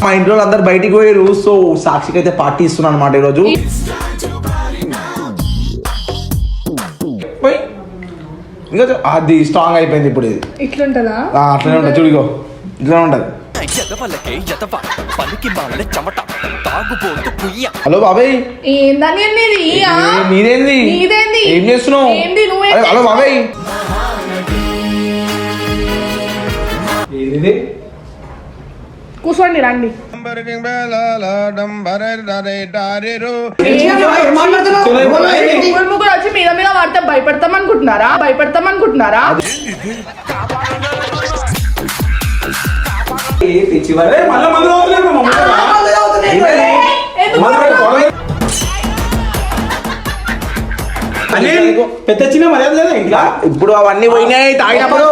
మా ఇంట్లో అందరు బయటికి పోయారు. సో సాక్షికి అయితే పార్టీ ఇస్తున్నాను అనమాట ఈరోజు. ఇంకా అది స్ట్రాంగ్ అయిపోయింది ఇప్పుడు. ఇది ఇట్లుంటదా? అట్లనే ఉంటుంది చూడిగో, ఇట్లా ఉంటది. హలో బాబాయ్, నీదేంది? ఏం చేస్తున్నావు? హలో బాబాయ్, కూర్చోండి రండి. ముగ్గురు వచ్చి మీద మీద వాడితే భయపడతాం అనుకుంటున్నారా? పెద్ద చిన్న మర్యాద లేదా ఇంకా? ఇప్పుడు అవన్నీ పోయినాయి తాగినప్పుడు.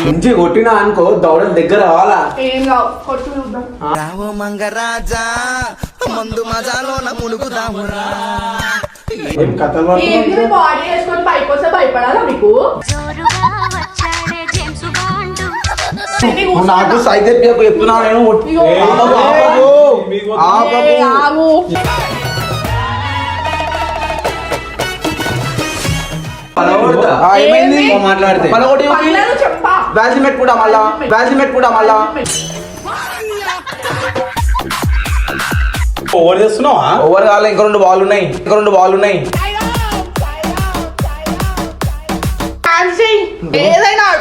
మంచి కొట్టినా అనుకో దౌడల దగ్గర రావాలా? ఏం కావు, కొట్టు చూద్దాం. మంగరాజా మందు మజాలో మునుగుదామురా. బాడీ వేసుకొని పైకి వస్తే భయపడాలా మీకు? నాకు సైతే చెప్తున్నా నేను. మాట్లాడితే వ్యాక్సిన్ పెట్టుకుంటా మళ్ళా. ఓవర్ చేస్తున్నావా? ఓవర్ కాలే, ఇంకా రెండు బాల్ ఉన్నాయి.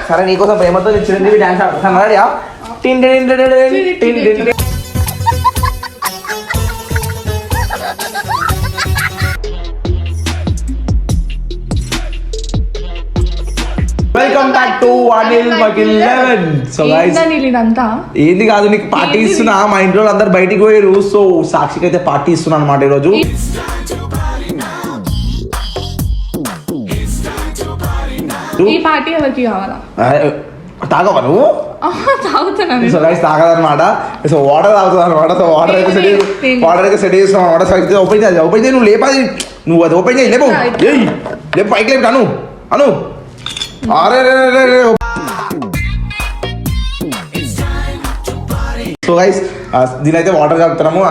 సరే నీకోసం ప్రేమతో చిరంజీవి డాన్స్ ఆడుతున్నాడు. వెల్కమ్ బ్యాక్ టు అనిల్ మకిల్ 11. సో గైస్, ఏంది కాదు, నీకు పార్టీ ఇస్తున్నా. మా ఇంట్లో అందరు బయటికి పోయారు. సో సాక్షికి అయితే పార్టీ ఇస్తున్నా అనమాట ఈరోజు. ఈ పార్టీ ఎవరికి కావాలా? తాగవా నువ్వు? తాగుతున్నాను. సో గైస్ తాగదనమాట. సో వాటర్ తాగుతుంది అనమాట. సో వాటర్ అయితే సెట్ చేస్తున్నాం అనమాట. సో అయితే ఓపెన్ చేయి, నువ్వు లేపాది, నువ్వు అది ఓపెన్ చేయి. లేపు పైకి లేపు అను. సో గైస్, దీనైతే వాటర్ కలుపుతున్నాము.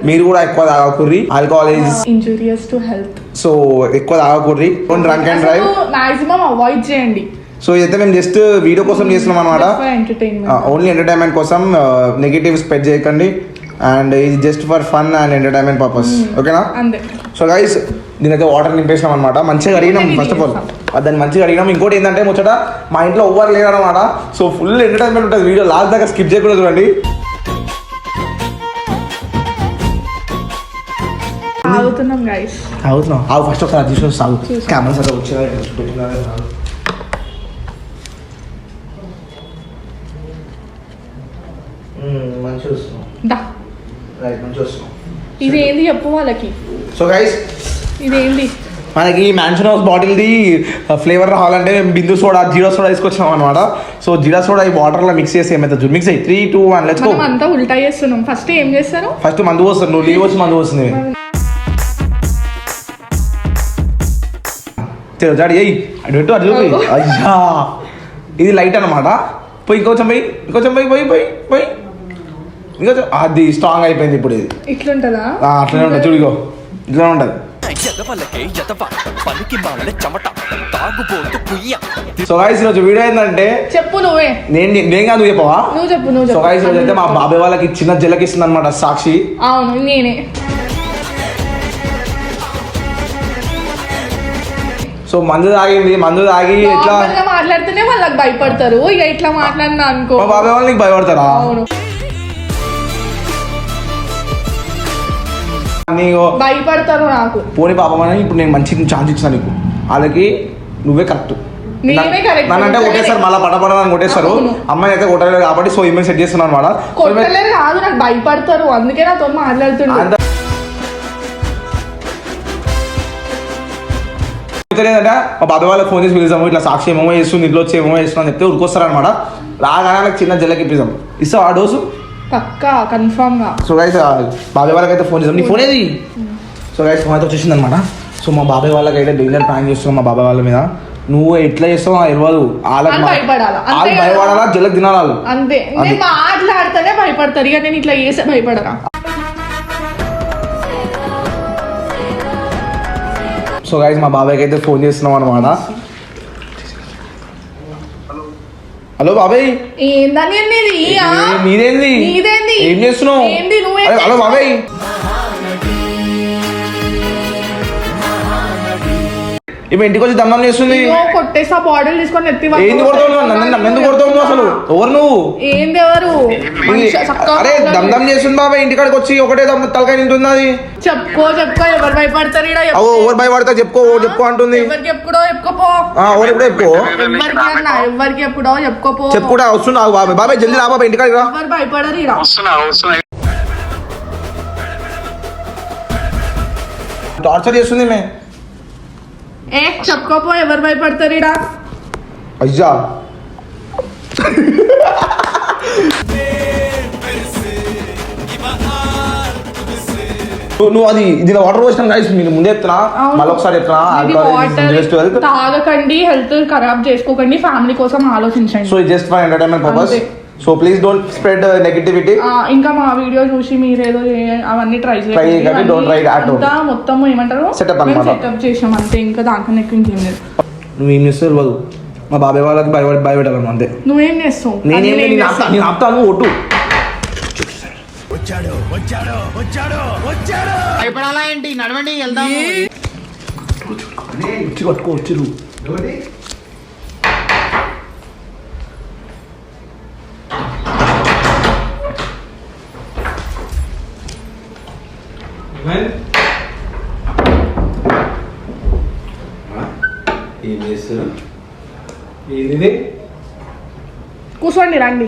మీరు కూడా ఎక్కువ తాగకూర్రి, alcohol is injurious to health. So ఎక్కువ తాగకూర్రి, drunk and drive maximum avoid చేయండి. సో ఇదైతే మేము జస్ట్ వీడియో కోసం చేస్తున్నాం అనమాట. ఓన్లీ ఎంటర్టైన్మెంట్ కోసం. నెగిటివ్ స్ప్రెడ్ చేయకండి. అండ్ ఇది just for fun and entertainment purpose. ఓకేనా? సో గైస్, దీనైతే వాటర్ నింపేసినాం అనమాట. మంచిగా అడిగినాం. ఫస్ట్ ఆఫ్ ఆల్ దాన్ని మంచిగా అడిగినాం. ఇంకోటి ఏంటంటే ముచ్చట, మా ఇంట్లో ఎవ్వరు లేరు అనమాట. సో ఫుల్ ఎంటర్టైన్మెంట్ ఉంటుంది. వీడియో లాస్ట్ దాకా స్కిప్ చేయకుండా చూడండి. అవుతున్నాం ఫస్ట్ ఒకసారి తీసుకొని సాగు. కెమెరా సరే వచ్చిన మంచిగా వస్తున్నాం. ఇదేంది చెప్పు వాళ్ళకి. సో గైస్, ఇదేంది మనకి మ్యాన్షన్ హౌస్ బాటిల్ది ఫ్లేవర్ రావాలంటే మేము బిందు సోడా, జీరా సోడా తీసుకొచ్చాం అనమాట. సో జీరా సోడా ఈ వాటర్లో మిక్స్ చేసి ఏమైతే మిక్స్ అయ్యి 3, 2, 1 లెట్స్ గో. అంతా ఉల్టా చేస్తున్నాం. ఫస్ట్ ఏం చేస్తారు? ఫస్ట్ మందు పోస్తారు. నువ్వు లీవ్ వచ్చి మందు పోస్తుంది. చాడి అయ్యి అటు పెట్టు, అటు చూపి. అయ్యా, ఇది లైట్ అనమాట. పోయి ఇంకొంచెం పోయి ఇంకా అది స్ట్రాంగ్ అయిపోయింది ఇప్పుడు. ఇది ఇట్లుంటదా? అట్లనే ఉంటుంది చూడిగో, ఇట్లా ఉంటది. సో గైస్, ఈరోజు వీడియో ఏంటంటే, చెప్పు నువ్వే. నేను కాదు, చెప్పవా? నువ్వు చెప్పు. సో గైస్, ఈరోజు అయితే మా బాబాయ్ వాళ్ళకి చిన్న జలకిస్తుంది అనమాట సాక్షి. అవును, నేనే. సో మందు తాగి ఎట్లా మాట్లాడితేనే వాళ్ళకి భయపడతారు. ఇక ఇట్లా మాట్లాడినా అనుకో, మా బాబాయ్ వాళ్ళు నీకు భయపడతారా? భయపడతారు నాకు. పోనీ పాపమని ఇప్పుడు నేను మంచి ఛాన్స్ ఇచ్చాను నీకు. వాళ్ళకి నువ్వే కరెక్ట్. నన్నంటే కొట్టేస్తారు, మళ్ళీ పడపడని కొట్టేస్తారు. అమ్మాయి అయితే కొట్టలేదు కాబట్టి సో ఈమెయిల్ సెట్ చేస్తున్నాను అనమాట. కొట్టలేదు కాదు, నాకు భయపడతారు, అందుకే నాతో మాట్లాడుతున్నారు. ఏంటంటే మా బాబాయ్ వాళ్ళకి ఫోన్ చేసి పిలుస్తాము, ఇట్లా సాక్షి ఏమో చేస్తుంది, ఇంట్లో వచ్చి ఏమో చేస్తున్నా అని చెప్తే ఉరికొస్తారనమాట. రాగానే చిన్న జల్లకి ఇప్పిస్తాం. ఇస్తావు ఆ డోసు? పక్కా కన్ఫర్మ్ గా. సో గైస్ బాబాయ్ వాళ్ళకైతే ఫోన్ చేద్దాం. నీ ఫోన్ ఏది? సో గైస్ ఫోన్ అయితే వచ్చేసింది అనమాట. సో మా బాబాయ్ వాళ్ళకైతే డేంజర్ ప్లాన్ చేస్తున్నాం మా బాబాయ్ వాళ్ళ మీద. నువ్వు ఎట్లా చేస్తావు నాకు తెలియదు. వాళ్ళకి భయపడాలా జలక్ తినాలి అంతే. నేను మాట్లాడితేనే భయపడతారు, ఇక నేను ఇట్లా చేస్తే భయపడరా. సో గైస్ మా బాబాయ్కి అయితే ఫోన్ చేస్తున్నాం అనమాట. హలో బాబాయ్. ఏందని మీరేంది ఏం చేస్తున్నావు? హలో బాబాయ్. ఈమె ఇంటికి వచ్చి దమ్మం చేస్తుంది. కొట్టేసా బాటిల్ తీసుకొని ఎత్తి. ఏంది కొడతావు? నన్ను ఎందుకు కొడతావు అసలు? ఎవరు నువ్వు? ఏంది ఎవరు? అరే దమ్ చేస్తుంది బాబాయ్. ఇంటికాడికి వచ్చి ఒకటే తలకాయ నింటుంది అది. చెప్పుకో ఎవరు భయపడతారు? ఎవరు భయపడతా చెప్పుకో అంటుంది. ఎవరికి ఎప్పుడో చెప్పుకోపో. ఎవరు ఎప్పుడో చెప్పుకో. ఎవరికి ఎప్పుడో చెప్పుకోపో. చెప్పుకుంటా వస్తున్నా బాబాయ్. బాబాయ్ జల్దీ రా బాబాయ్ ఇంటికాడికి రా. ఎవరు భయపడరు. టార్చర్ చేస్తుంది మే. చెప్పుకోపో ఎవరు భయపడతారు ఇడా. అయ్యా నువ్వు అది దీని వాటర్ పోసిన గైస్ మీకు ముందే చెప్తున్నా, మళ్ళీ ఒకసారి చెప్తున్నా. తాగకండి, హెల్త్ ఖరాబ్ చేసుకోకండి, ఫ్యామిలీ కోసం ఆలోచించండి. So just for entertainment purpose. So please don't spread negativity. ఇంకా మా వీడియో చూసి మీరేదో అవన్నీ ట్రై చేయండి. మొత్తం ఏమంటారు సెటప్ చేసాం అంతే, ఇంకా దాంట్లో ఎక్కువ ఇంకేం లేదు. నువ్వేం చేస్తావు తెలియదు. మా బాబాయ్ వాళ్ళకి భయపెట్టాలను అంతే. నువ్వేం చేస్తావు? నేను ఆపుతాను ఒట్టు. భయపడాలా ఏంటి? నడవండి వెళ్దాం. వచ్చి ఏం చేస్తారు? ఏంది? కూర్చోండి రండి.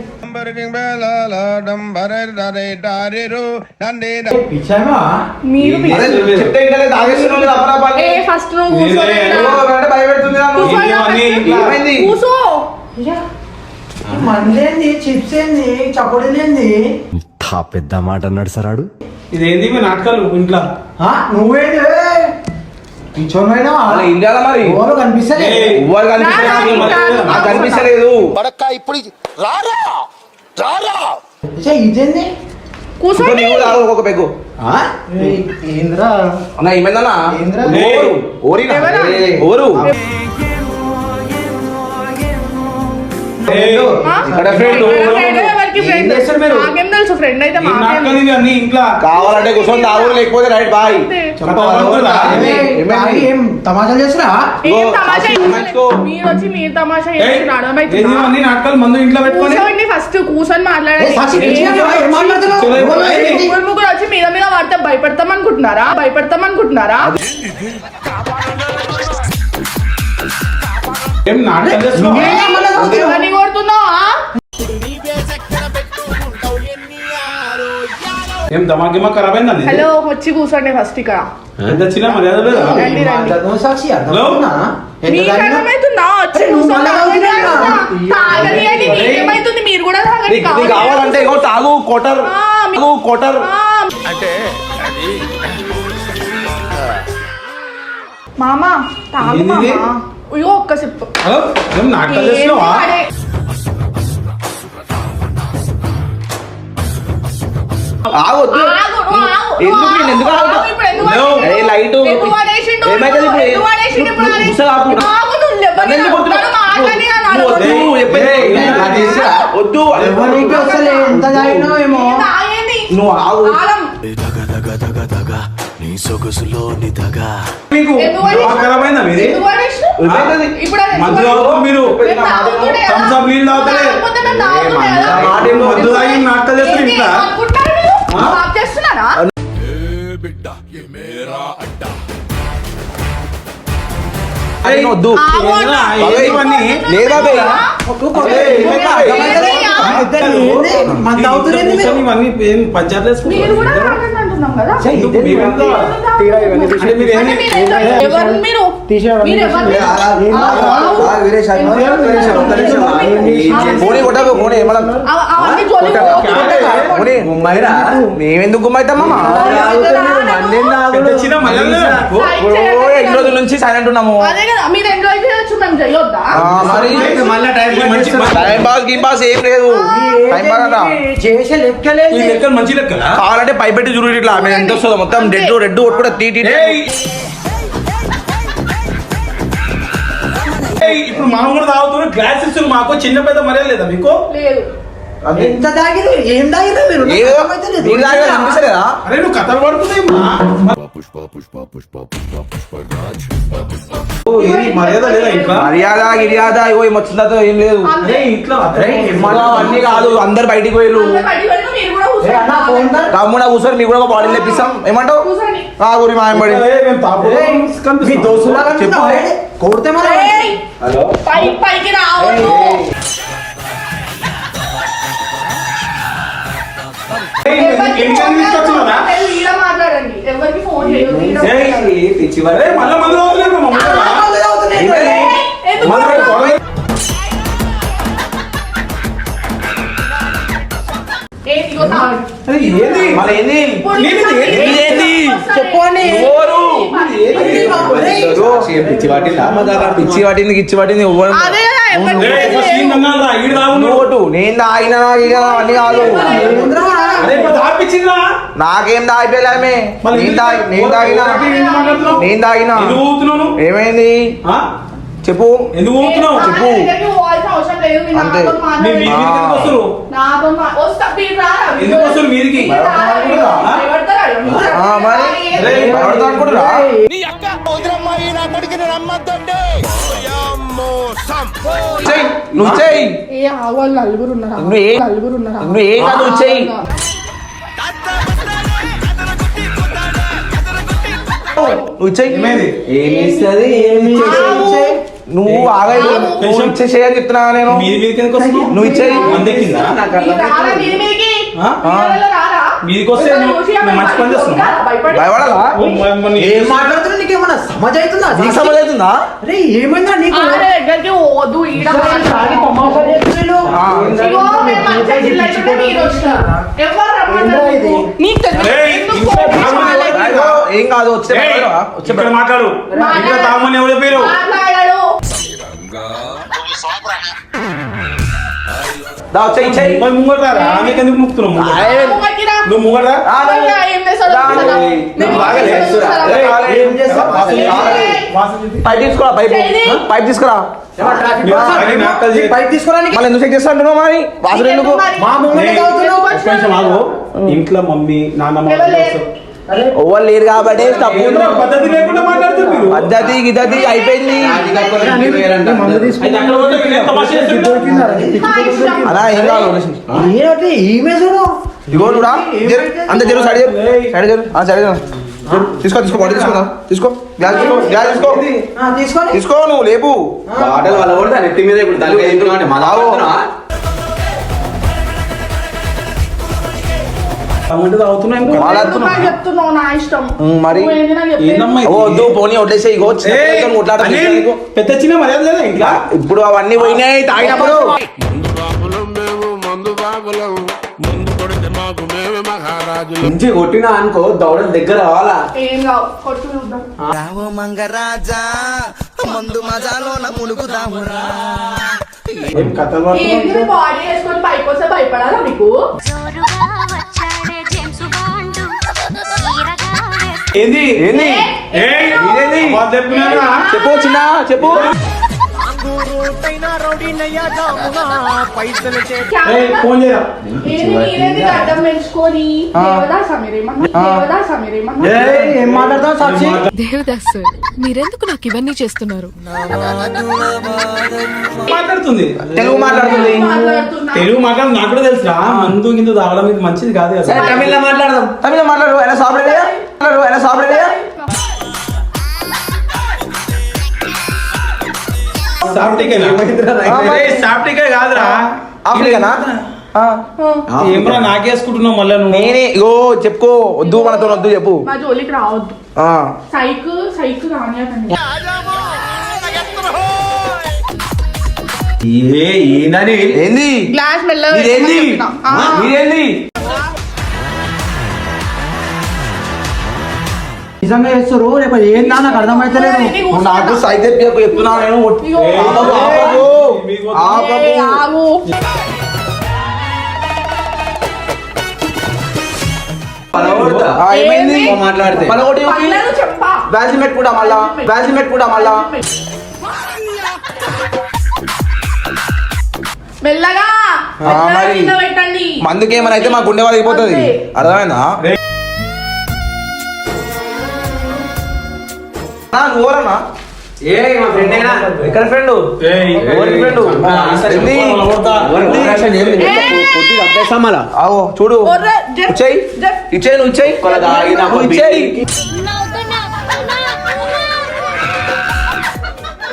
మీరు ఫస్ట్ కూర్చో. మందేంది చిప్స్ ఏంది చప్పడేంది? పెద్ద మాట అన్నాడు సరాడు. ఇదేంది మీ నాటకాలు ఇంట్లో? నువ్వేంది ఇండియాలో మరి కనిపిస్తలేదు. ఇప్పుడు రారా ఇదేంది? కూర్చోండి. ఒక పెగ్గు ఏంద్రా అన్న ఏమైందన్నా? ఓరు కావాలంటే కూర్చొని తాగు, లేకపోతే రైట్ బాయ్. తమాషాలు చేసినా మీరు వచ్చి మీరు తమాషా నాటకాలు మందు ఇంట్లో పెట్టుకోండి. ఫస్ట్ కూర్చొని మాట్లాడండి. ముగ్గురు వచ్చి మీద మీద వాడితే భయపడతాం అనుకుంటున్నారా? ఏం నాటకాలు ఎవరిని కొడుతున్నావా? ఏం దమాగిమా ఖరాబ్ అయిందండి. హలో వచ్చి కూర్చోండి ఫస్ట్ ఇక్కడ. ఎంత చిన్న మర్యాద లేదా? ఏమైతుంది? మీరు కూడా కావాలంటే తాగు కోటర్ అంటే మామా తాగు మామా. అయ్యో ఒక్క చెప్పు. ఏం నాటకాలు చేస్తున్నావా? నీ సొగసులో నిదగా ఖరాబైందా మీది? మీరు మందు తాగి నాటకాలు చేస్తున్నారా? వద్దు మీరు కూడా తాగండి అంటున్నాం కదా. ఎవరు మీరు? మీరు ఎవరిని- పోనీ కొట్టకు పోనీ ఏమన్నా అవన్నీ జోలికి పోవద్దు. పోనీ మేమెందుకు గుమ్మైతామమ్మా పెద్ద చిన్న మర్యాద లేదా నీకు? ఎన్ని రోజుల నుంచి సైలెంట్ ఉన్నాము అదే కదా మీరు ఎంజాయ్ చేయొచ్చు మేము చేయొద్దా మరి టైం పాస్ గీ పాస్ ఏం లేదు టైం పాస్ అట చేసే లెక్కలే ఈ లెక్కలు మంచి లెక్కలా? కావాలంటే పై పెట్టి చూడు ఇట్లా మేము ఎంత వస్తుందో మొత్తం రెడ్ కూడా టీ ఏయ్! ఏయ్, ఇప్పుడు మనం కూడా తాగుతున్నాం గ్లాస్ ఇస్తున్నారు మాకు చిన్న పెద్ద మర్యాద లేదా మీకు? లేదు ఎంత తాగిరు ఏం తాగిరు మీరు నాకు అర్థమైతలేదు. అనిపిస్తలేదా అరే నువ్వు కథలు పడుతున్నాయి ఇది మర్యాద లేదా ఇంట్లో? మర్యాద గిర్యాద ఇగో వచ్చిందో ఏం లేదు అరే ఇంట్లో మళ్ళా అవన్నీ కాదు అందరు బయటికి పోయిరు అందరూ బయటికి వెళ్ళినా మీరు కూడా ఏ అన్న ఫోన్ దా. తమ్ముడా కూర్చొని మీకు కూడా ఒక బాడీ తెప్పిస్తాం ఏమంటావు కూర్చోండి. గురి మాయంబడి మేము తాగుతున్నాం. ఏయ్, మీ దోస్తులాగా చెప్పు. అంటున్నావా? ఏయ్, కొడితే మరి ఏయ్, పైకి రావద్దు ఏయ్, ఎవరికి ఎన్ని ఫోన్ తీసుకొచ్చినావురా? చేయొద్దు, ఈడ మాట్లాడండి ఎవరికి ఫోన్ చేయొద్దు, ఈడ ఏయ్, మాట్లాడండి. అరే మళ్ళా మందు తాగుతున్నారు మా ముందర. మళ్ళీ తాగుతున్నాయి. ఎందుకు మందు కొడతావు? తాగుతున్నారు. ఏంటి ఇగో తాగు. అరే ఏంది? మళ్ళీ ఏంది ఇప్పుడు నేను ఇది ఏంటి? ఇది ఏంటి? చెప్పు అని. ఎవరు? పిచ్చి పట్టింది గిచ్చి పట్టింది ఎవ్వరు అదే కదా ఎవరికి ఏయ్, ఫోన్ ఫస్ట్ ఈయన చేయొద్దు. అన్నాడురా, ఈడు తాగు నువ్వు. ఓటు నేను తాగినా అన్ని కాదు ఏంద్రా? అరే ఇప్పుడు తాపించిందా? నాకేం తాగిపోయామే మళ్ళీ నేను తాగినా ఎందుకు మాట్లాడుతున్నావు? నేను తాగినా ఎందుకు ఊగుతున్నావు నువ్వు? ఏమైంది ఆ? చెప్పు ఎందుకు ఊగుతున్నావు? చెప్పు. నా దగ్గరికి పోవాల్సిన అవసరం లేదు, మీరు అంతే. నాతో మీ మాట్లాడండి. మీదికి ఎందుకు వస్తారు? నాతో వస్తా, మీరు రారా? ఎందుకు వస్తారు మీదికి? మీరు రారా? భయపడతారా? మరి అరే, ఎవరితో అనుకుంటురా వదిలమ్మాయి నా కొడుకుని రమ్మద్దండి చెయ్యి నువ్వు చెయ్యి ఏ ఆవాళ్ళు నలుగురు ఉన్నారా? నువ్వు ఏ- నలుగురు ఉన్నారా? నువ్వు ఏం కాదు నువ్వు చెయ్యి నువ్వు చెయ్యి ఏమైంది? ఏమిస్తది ఏమి చేసేది? నువ్వు ఆగా నువ్వు ఇచ్చేసేయని చెప్తున్నా నేను మీది మీదికి ఎందుకు వస్తున్నావు? నువ్వు ఇచ్చేయి. మంది ఎక్కిందా? నాకు మీరు రారా అర్థమైతలేదు. దీని మీదకి? ఆ? మీరెలా రారా? మీదికి వస్తే నువ్వు మంచి పని చేస్తున్నావు. భయపడి భయపడాలా ఏం మాట్లాడుతున్నా నీకేమన్నా సమజ్ అవుతుందా? నీకు సమజ్ అవుతుందా అరే ఏమైందా నీకు? ఆడే దగ్గరికి పోవద్దు, ఈడ సారీ తమాషా చేస్తున్నాడు. ఆ. ఇగో మేము మంచిగా చిల్లైతుంటే మీరు వచ్చినారు. ఎవరు రమ్మన్నారు ఏంటో ఇది? నీకు? నీకు తెలియదు. ఏయ్, ఎందుకు ఇంట్లో ఫోన్ తాగుమని చేయాలి? ఎవరు అయ్యో, ఏం కాదు వచ్చే ఏయ్, వచ్చే ఇక్కడ మాట్లాడు ఇంకా తాగమని ఎవరు చెప్పారు? మాట్లాడాడు. చెయ్యి మరి ముంగట రా, ఆమెకి ఎందుకు ముక్కుతున్నావు ముంగట? ముంగటికి రా. నువ్వు ముంగట రా. అయ్యా, ఏం చేస్తాడో చూస్తాడా? నేను బాగాలే. చూస్తాడా? ఏయ్, ఏం చేస్తావు? వాసన ఏయ్. వాసన చూపి. పైప్ తీసుకురా పైప్ తీసుకురా ఏమన్నా ట్రాఫిక్ మీరు పోలీసా? ఆయన నాక్కలు చేయి. పైకి తీసుకోరానికి మళ్ళీ ఎందుకు చెక్ చేస్తా అంటున్నావు మరి వాసన ఎందుకు మా ముంగట ఏయ్, తాగుతున్నావు. ఒక్క నిమిషం ఆగు. ఇంట్లో మమ్మీ నాన్నమ్మ ఎవరు లేరు. అరే ఓవర్ లేరు కాబట్టి తప్పు ఏంద్రా, పద్ధతి లేకుండా మాట్లాడుతున్నారు మీరు. పద్ధతి గిద్దతి అయిపోయింది మందు తీసుకుని అయితే అక్కడ పోతే మీరు ఎంత తమాషా చేస్తున్నారు? నా ఇష్టం. అలా ఏం కాదు ఏంటి ఈమె చూడు ఇగో చూడా అంత జరుగు సైడ్ సైడ్ జరు సైడ్ జరు తీసుకో బాడీ తీసుకో గ్లాస్ తీసుకో తీసుకొని తీసుకో నువ్వు లేపు బాటలు వాళ్ళ కూడా నెత్తి మీద ఇప్పుడు తలకాయ తింటున్నావు అంటే మళ్ళా పడుతున్నావా? టమాటా తాగుతున్నావు ఏం కాదు. వాళ్ళ ఎందుకు నాకు చెప్తున్నావు? నా ఇష్టం. మరి నువ్వు ఏంది నాకు చెప్పేది? ఏందమ్మా ఇది? ఓ వద్దు పోనీ వడ్లేసే ఇగో ఏయ్, కొట్లాడ అనిల్, పెద్ద చిన్న మర్యాద లేదా ఇంట్లో? ఇప్పుడు అవన్నీ పోయినాయి తాగినప్పుడు మంచి కొట్టినా అనుకో దౌడల దగ్గర రావాలా? ఏం కావు, కొట్టు చూద్దాం. ఏం కథలు పడుతున్నావు? ఏంది మీ బాడీ వేసుకొని పైకి వస్తే భయపడాలా మీకు? జోరుగా వచ్చాడే జేమ్స్ బాండ్ తీరగా ఏంది ఏంది ఏయ్, ఇదేంది? అబద్ధాలు చెప్తున్నారా? చెప్పు చిన్న చెప్పు ఏయ్, ఫోన్ చేయరా. ఏంది మీరేంది గడ్డం పెంచుకొని దేవదాసా మీరేమన్నా? ఏం మాట్లాడతావు సాక్షి? దేవదాస్ సార్ మీరెందుకు నాకు ఇవన్నీ చేస్తున్నారు? మాట్లాడుతుంది తెలుగు మాట్లాడుతుంది మాట్లాడుతున్నా. తెలుగు మాట్లాడు నాకు కూడా తెలుసురా మందు గిందు తాగడం ఇది మంచిది కాదు కదా. తమిళ్లో మాట్లాడదాం. తమిళ మాట్లాడు ఆయన సాపిడేయా సాఫ్టికేనా? ఏయ్, సాఫ్టికే కాదురా ఆఫ్రికానా ఏమరా నాకేసుకుంటున్నావు మళ్ళా నువ్వు? నేనే ఇగో చెప్పుకో వద్దు మనతో వద్దు చెప్పు మా జోలికి రావద్దు. సైకు రానియకండి. ఏంది గ్లాస్ మెల్లగా ఇదేంది పెట్టమని చెప్పినా. ఇదేంది నిజంగా చేస్తారు లేకపోతే ఏందా నాకు అర్థమైతలేదు. నువ్వు నాకు సైతే చెప్తున్నా నేను ఇగో. ఆపకు. ఏ, ఆగు. ఏమైంది ఏమి? మాట్లాడితే పళ్ళను చెప్పా. వ్యాక్సిన్ పెట్టుకుంటా మళ్ళా మెల్లగా మరి. కింద పెట్టండి. మందుకేమైనా అయితే మా గుండె వాళ్ళు అయిపోతుంది అంతే. అర్థమైందా నువ్వరన్నా ఎక్కడ ఫ్రెండ్ ఆవో చూడు ఒర్రే, జప్, ఇచ్చేయి జప్. ఇచ్చేయి నువ్వు ఇచ్చేయి నువ్వు ఇచ్చేయి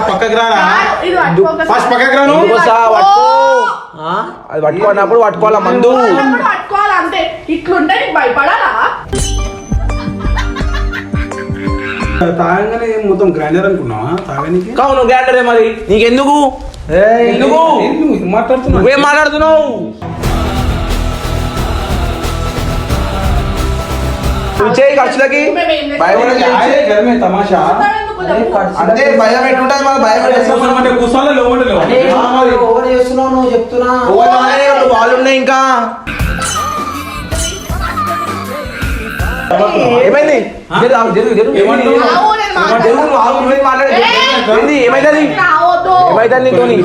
పక్కకి రారా ఇది పట్టుకో ఒకసారి. ఫస్ట్ పక్కకి రాను ఇంకోసా పట్టుకో ఓ. అది పట్టుకున్నప్పుడు పట్టుకోవాలా మందు అప్పుడు పట్టుకోవాలి అంతే. ఇట్లుంటే నీకు భయపడాలా? తాగగానే మొత్తం గ్రైండర్ అనుకున్నావా తాగడానికి కావు గ్రాండరే మరి నీకెందుకు ఎందుకు మాట్లాడుతున్నా నువ్వేం మాట్లాడుతున్నావు నువ్వు చేయి ఖర్చులకి భయపడే గర్మే తమాషా అంటే భయం ఎట్టుంటది మరి భయం అంటే కూర్చోలే లోపల ఓవర్ చేస్తున్నావు నువ్వు చెప్తున్నా. వాళ్ళు ఉన్నాయి ఇంకా ఏమైంది ఏమంటున్నావు? ఆవు, నేను మాట్లాడను. ఏమైతుంది రావద్దు. ఏమైతుంది నీతోని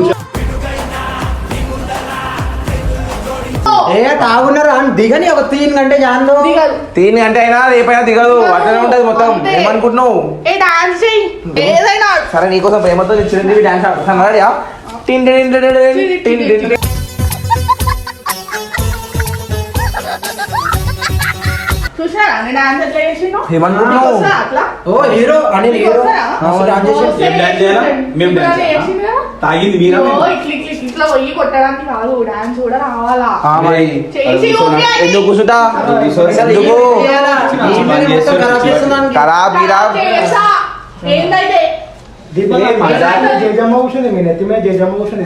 ఏ తాగున్నారు అని దిగని ఒక 3 గంటే జాన్లో దిగదు. 3 గంట అయినా రేపైనా దిగదు అట్లనే ఉంటది మొత్తం అంతే. ఏమనుకుంటున్నావు ఏ డాన్స్ చెయ్యి. ఏదైనా సరే నీకోసం ప్రేమతో చిరంజీవి డాన్స్ ఆడుతున్నాను రెడీయా చూసారా నేను డాన్స్ ఎట్లా చేసిండు? ఏమనుకుంటున్నావు? వస్తుందా అట్లా? ఓ హీరో అని హీరో ఏం డాన్స్ చేయాలా? మేము డాన్స్ చేయాలా? చేసిండు కదా? తాగింది మీరా ఓ, ఇట్లా పోయి కొట్టడానికి కాదు, డాన్స్ కూడా రావాలా. మరి చేసి ఊపియాలి. ఎందుకు కూర్చుంటా ఎందుకు ఖరాబ్ గిరాబ్ చేసా. ఏందైతే జేజమ్మ కూర్చుంది మీ నెత్తి మీద జేజమ్మ కూర్చుంది.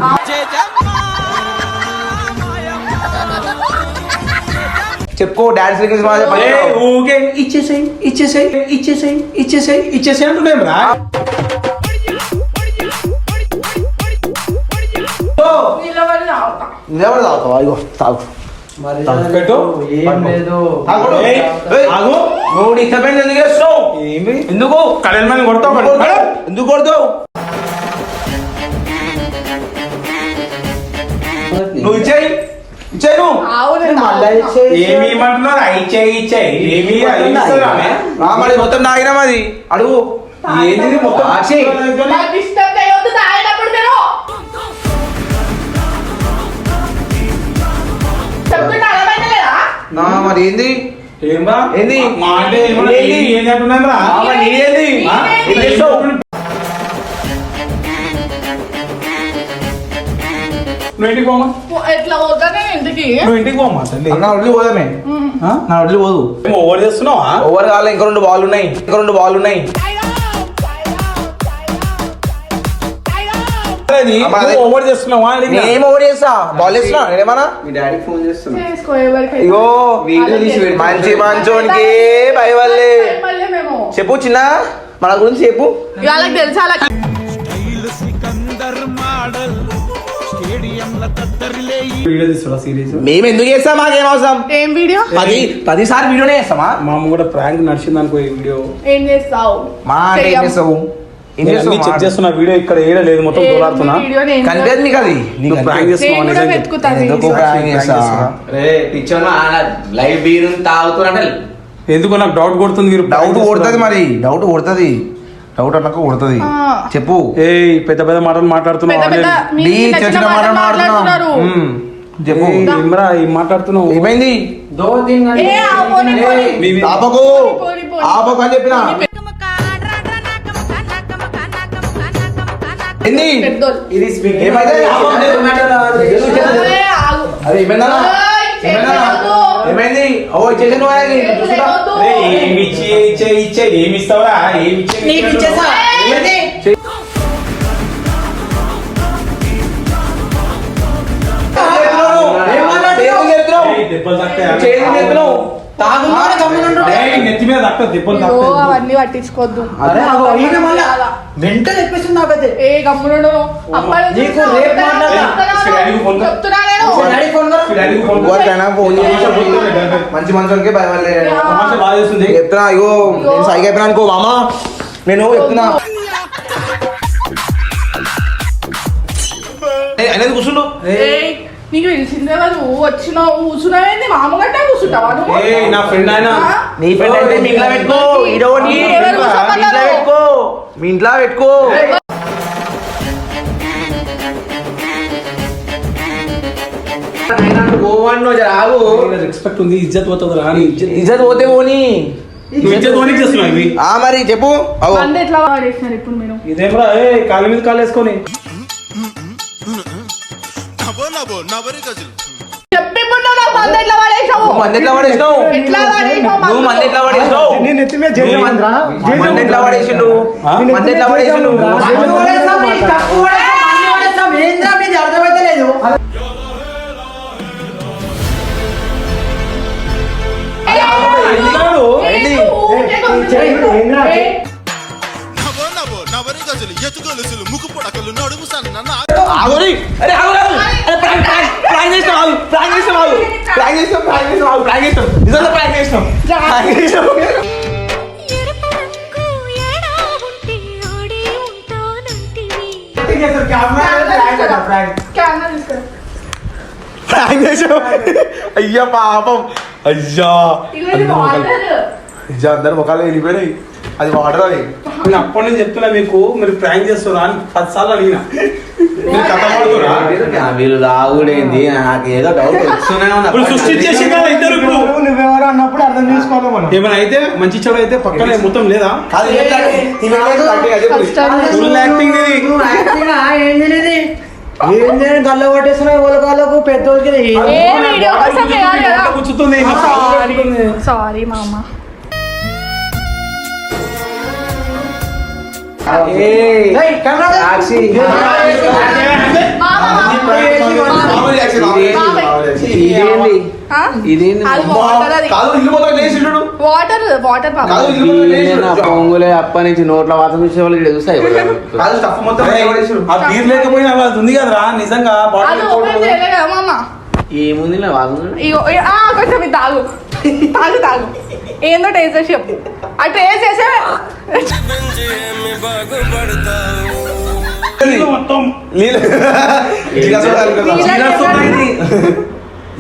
చెప్పుకో డాన్స్ ఊకే ఇచ్చేసేయి అంటున్నాం రా నిలబడి రావుతా. నిలబడి తాగుతావా ఇగో తాగు పెట్టు. ఏం లేదు. తాగుడు. ఏయ్, ఏయ్, ఆగు. నువ్వు డిస్టర్బెన్స్ ఎందుకు చేస్తున్నావు ఏంటి ఎందుకు కళ్యాణ్ మని కొడతావు ఎందుకు కొడతావు నువ్వు ఇచ్చేయి నువ్వు ఆవు, నేను మళ్ళా తాగుతా. ఇచ్చేయి. ఏమి ఇమ్మంటున్నారు ఇచ్చేయి ఏమి మరి మొత్తం తాగినా అది అడుగు ఏంది మొత్తం నాకు డిస్టర్బ్ చేయొద్దు తాగేటప్పుడు మీరు. చెప్తుంటే అర్థమైతలేదా? మరి ఏంది ఏం రా ఏంది? మా అంటే ఏమన్నా ఏంది? ఏంది అంటున్నాను రా మరి నీదేంది ఆ? ఏం చేస్తావు? నువ్వు ఇంటికి పోమా ఎట్లా పోతానే ఇంటికి? నువ్వు ఇంటికి పోమా తల్లి నా వదిలి పోదామే ఆ? నా వదిలి పోదు ఏమో ఓవర్ చేస్తున్నావా ఓవర్ కావాలి ఇంకా 2 బాల్ ఉన్నాయి అమ్మా, అదే. ఓవర్ చేస్తున్నావా అడిగినా. నేనేం ఓవర్ చేస్తా బాల్ వేస్తున్నా నేనేమన్నా చేసుకో, ఎవరికైతే. ఇగో వీడియో తీసి పెట్టు. మంచి మంచోనికి భయవల్లే మళ్ళీ మేము చెప్పు చిన్న మన గురించి చెప్పు వాళ్ళకి తెలుసా అలా వీడియో తీసుకురా సీరియస్ మేము ఎందుకు చేస్తాం మాకేం అవసరం ఏం వీడియో 10 వీడియోనే చేస్తామా మా అమ్మ కూడా ప్రాంక్ నడిచింది అనుకో ఈ వీడియో ఏం చేస్తావు? మా అంటే ఏం చేస్తావు ఏం నేను చేస్తావు అన్ని చెక్ చేస్తున్నా వీడియో ఇక్కడ ఏడా లేదు మొత్తం దోలాడుతున్నా కనిపించదు నీకు అది నీకు నువ్వు ప్రాంక్ చేస్తున్నావు నేను కూడా నిజంగా వెతుకుతాను. ఎందుకు ప్రాంక్ చేస్తా లైవ్ బీరు తాగుతున్నట్టు ఎందుకో నాకు డౌట్ కొడుతుంది మీరు డౌట్ కొడుతుంది మరి డౌట్ అన్నాక కొడుతుంది ఆ. చెప్పు ఏయ్ పెద్ద పెద్ద మాటలు మాట్లాడుతున్నావు పెద్ద పెద్ద already. మీకు నీ నచ్చిన చచ్చిన మాట మాట మాట్లాడుతున్నారు. చెప్పు ఏయ్, ఏమ్రా ఏం మాట్లాడుతున్నావు ఏమైంది దో 3 గంటే ఏ, ఆ పోనీ, పోనీ. మీ- ఆపకు పోనీ, పోనీ. ఆపకు అని చెప్పిన ఏంది పెద్దోళ్ళు. ఇది స్పీడ్ ఏమైంది? ఏ, ఆగు. అది ఏమైందా ఏయ్, ఏమైందా? చేయొద్దు. ఏమైంది ఓ ఇచ్చేసాను ఏమి ఇచ్చే ఏమి ఇస్తావురా ఏమి ఇచ్చే నీకు ఇచ్చేసా ఏంటి? దెబ్బలు తాగున్నాడు గమ్మునుంటుండే. నెత్తి మీద తక్క దెబ్బలు ఇగో తక్క అవన్నీ పట్టించుకోవద్దు అరే అగో ఈయన మళ్ళా వెంట చెప్పేసింది నాకైతే. ఏ గమ్మునుండు అప్పటి నుంచి నీకు రేపు మాట్లాడతా. చెప్తున్నా నేను డాడీ ఫోన్ కరు. ఎవరికైనా ఫోన్ చేసి మంచి మంచోనికి భయపడలే బాగా చేస్తుంది చెప్తున్నా ఇగో నేను సైకి అయిపోయినా అనుకో మామ నేను చెప్తున్నా అనేది కూర్చుండు ఏయ్, నీకు తెలిసిందే కదా నువ్వు వచ్చినావు కూర్చున్నావేంది మామూలుగా కూర్చుంటావా నువ్వు నా ఫ్రెండ్ ఆయన ఆ? నీ ఫ్రెండ్ అంటే మీ ఇంట్లో పెట్టుకో ఈడో నీ ఎవరు ఇంట్లో కూర్చోమన్నారు? పెట్టుకో మీ ఇంట్లో పెట్టుకో రెస్పెక్ట్ ఉంది ఇజ్జత్ పోతుంది రాని ఇజ్జత్ ఇజ్జత్ పోతే పోనీ నువ్వు ఇజ్జత్ పోనీ చేస్తున్నావు ఇవి ఆ మరి చెప్పు అగో మంది ఎట్లా వాడేసినారు ఇప్పుడు మీరు ఇదేమరా ఏ కాళ్ళ మీద కాళ్ళు వేసుకొని నవ్వు నవ్వు నవ్వరి గజలు చెప్పి ఇప్పుడు నువ్వు నాకు మంది ఎట్లా వాడేసావు మంది ఎట్లా పడేసినావు ఎట్లా వాడేసావు నువ్వు మంది ఎట్లా పడేసినావు మంది ఎట్లా పడేసిండు మంది ఎట్లా పడేసిండు మందు పడేస్తాం, నీ కప్పు పడేస్తాం, మందు పడేస్తాం. ఏంద్రా మీది అర్థమైతే లేదు. నవ్వు నవ్వు నవ్వరి గజలు ఎత్తుగొలుసులు ముక్కు పొడకలు నడుము సన్న ఆగోని అరే ఆగోని అరే ప్రాంక్ చేస్తాం ఆగు ప్రాంక్ చేస్తాం ఆగు ప్రాంక్ చేస్తాం నిజంగా ప్రాంక్ చేస్తాం ఎరుపు రంగు ఏడా ఉంటే ఓడి ఉంటానంటివి ప్రాంక్ చేసాం అయ్యా పాపం అయ్యా అయ్యా అందరు ముఖాలు వెళ్ళిపోయినాయి అది వాటర్ అది నేను అప్పటి నుంచి చెప్తున్నా మీకు మీరు ప్రాంక్ చేస్తున్నా అని 10 సార్లు అడిగినా మీరు కథ పడుతురా వీళ్ళు రాగుడేంది నాకు ఏదో డౌట్ వస్తూనే ఇప్పుడు సృష్టించేసి కదా ఇద్దరు ఇప్పుడు నువ్వెవరో అన్నప్పుడు అర్థం చేసుకోవాలి మనం. ఏమైనా అయితే మంచి చెడు అయితే పక్కనే మొత్తం లేదా ఫుల్ యాక్టింగ్ ఇది నువ్వు యాక్టింగ్ ఏంది నీది? ఏంది గల్ల కొట్టేస్తున్నావు వాళ్ళకు పెద్దోళ్ళకి ఏ వీడియో కోసం చేయాలి కదా కూర్చుతుంది సారీ మామ వాటర్ వాటర్ పాప పొంగులే అప్ప నుంచి నోట్ల వాసన చూసే వాళ్ళు ఇక్కడ చూస్తాయి ఆ బీర్ లేకపోయినా అది ఉంది కదరా నిజంగా అది బాటిల్ ఓపెన్ చేయలే కదా మామ ఏముంది వాసన ఇగో కొంచెం ఇది తాగు తాగు ఏందో టేస్ట్ చేసి చెప్పు ఆ టేస్ట్ చేసే మొత్తం నీళ్ళ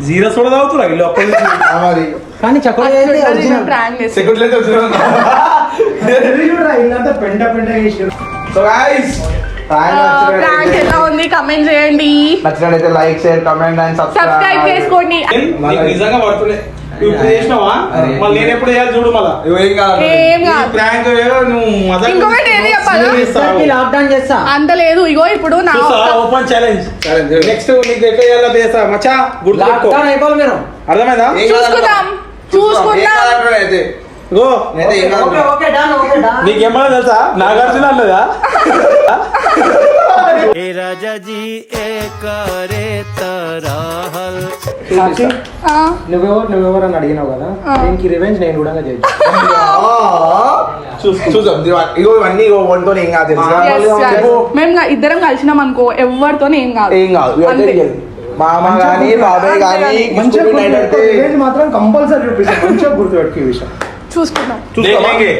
జీరా సోడా తాగుతురా వీళ్ళు అప్పటి నుంచి కానీ చక్కగా ప్రాంక్ చేసి పెంట పెంట చేసి ప్రాంక్ ఎలా ఉంది కమెంట్ చేయండి నచ్చినట్లయితే like share comment and subscribe చేసుకోండి నీకు నిజంగా పడుతుండే నువ్వు ఇప్పుడు చేసినావా మళ్ళీ నేను ఎప్పుడు చేయాలి చూడు మళ్ళా ఏం కాదు ప్రాంక్ నువ్వు మజాక్ ఇంకొకటి ఏది చెప్పాలా? లాక్డౌన్ చేస్తా. అంత లేదు ఇగో ఇప్పుడు నా ఓపెన్ ఛాలెంజ్ నెక్స్ట్ నీకు ఎట్లా చేయాలో చేస్తా మచ్చా గుర్తు లాక్డౌన్ అయిపోవాలి మీరు. అర్థమైందా చూసుకుందాం go okay okay done okay done. నీకేమన్నా తెలుసా నాగార్జున అన్నదా సాక్షి, ఆ, నువ్వెవరు అని అడిగినావు కదా దీనికి రివెంజ్ నేను కూడా చేయొచ్చు. చూద్దాం ఇగో ఇవన్నీ వంతో ఏం కాదు తెలుసా yes, yes. మేము ఇద్దరం కలిసినాం అనుకో ఎవరితో ఏం కాదు ఏం కాదు అంతే. మామ కానీ బాబాయ్ కానీ మంచిగా గుర్తుపెట్టుకో, రివెంజ్ మాత్రం కంపల్సరీ చూపిస్తాను. మంచిగా గుర్తుపెట్టుకో ఈ విషయం. చూసుకుందాం देख लेंगे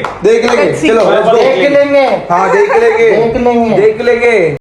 चलो Let's see. चलो देख लेंगे हाँ देख लेंगे देख लेंगे। देख लेंगे